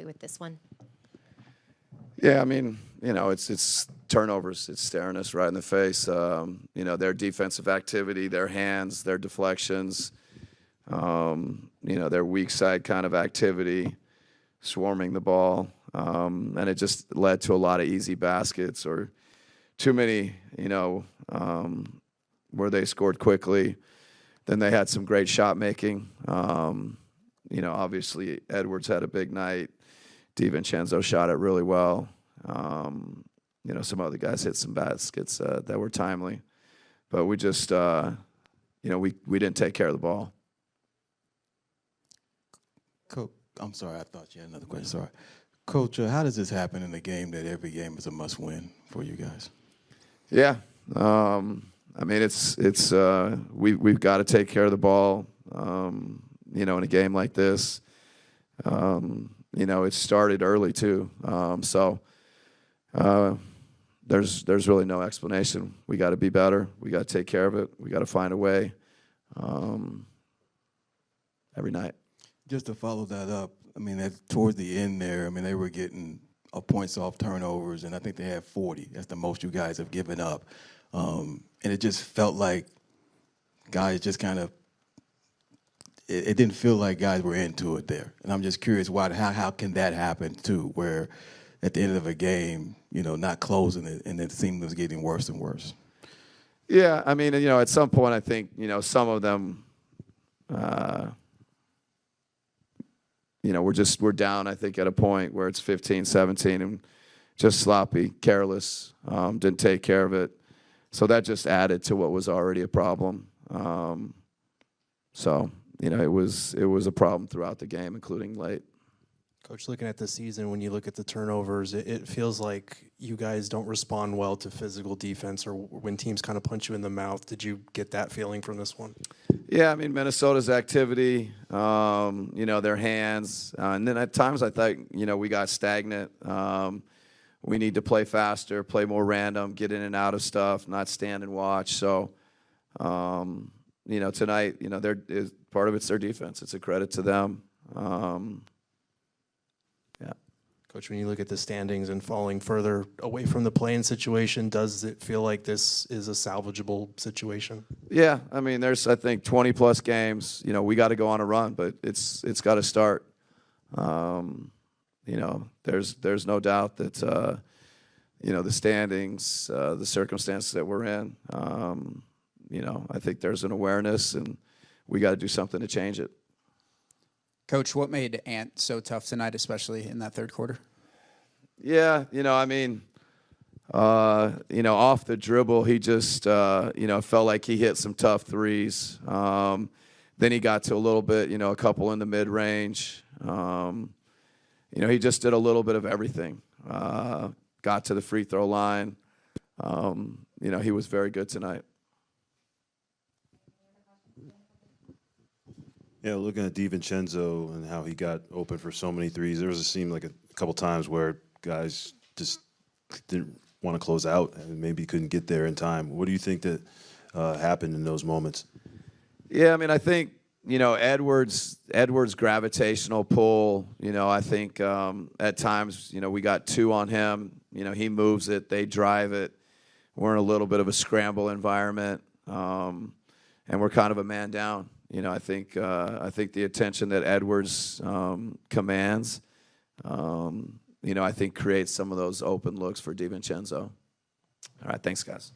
with this one? Yeah, I mean, it's turnovers. It's staring us right in the face. Their defensive activity, their hands, their deflections, their weak side kind of activity, swarming the ball. And it just led to a lot of easy baskets or too many, where they scored quickly. Then they had some great shot making. Obviously Edwards had a big night. DiVincenzo shot it really well. Some other guys hit some baskets that were timely. But we just, we didn't take care of the ball. Coach, I'm sorry, I thought you had another question. Sorry. Coach, how does this happen in a game that every game is a must-win for you guys? Yeah. We've got to take care of the ball, in a game like this. It started early too. There's really no explanation. We got to be better. We got to take care of it. We got to find a way every night. Just to follow that up, towards the end there, they were getting points off turnovers, and I think they had 40. That's the most you guys have given up. And it just felt like guys just kind of, it didn't feel like guys were into it there. And I'm just curious, how can that happen too, where at the end of a game, not closing it, and it seemed it was getting worse and worse? Yeah, at some point I think, some of them, we're down, I think, at a point where it's 15-17 and just sloppy, careless, didn't take care of it. So that just added to what was already a problem. It was a problem throughout the game, including late. Coach, looking at the season, when you look at the turnovers, it feels like you guys don't respond well to physical defense or when teams kind of punch you in the mouth. Did you get that feeling from this one? Yeah, Minnesota's activity, their hands. And then at times I thought, we got stagnant. We need to play faster, play more random, get in and out of stuff, not stand and watch. So, tonight, part of it's their defense. It's a credit to them. Yeah. Coach, when you look at the standings and falling further away from the play-in situation, does it feel like this is a salvageable situation? Yeah, there's, I think, 20-plus games. We got to go on a run, but it's got to start. There's no doubt that, the standings, the circumstances that we're in, I think there's an awareness, and we got to do something to change it. Coach, what made Ant so tough tonight, especially in that third quarter? Yeah, off the dribble, he just, felt like he hit some tough threes. Then he got to a little bit, a couple in the mid-range. He just did a little bit of everything. Got to the free throw line. He was very good tonight. Yeah, looking at DiVincenzo and how he got open for so many threes, there seemed like a couple times where guys just didn't want to close out and maybe couldn't get there in time. What do you think that happened in those moments? Yeah, I think, Edwards' gravitational pull, I think at times, we got two on him. He moves it, they drive it. We're in a little bit of a scramble environment, and we're kind of a man down. I think the attention that Edwards commands, I think creates some of those open looks for DiVincenzo. All right, thanks, guys.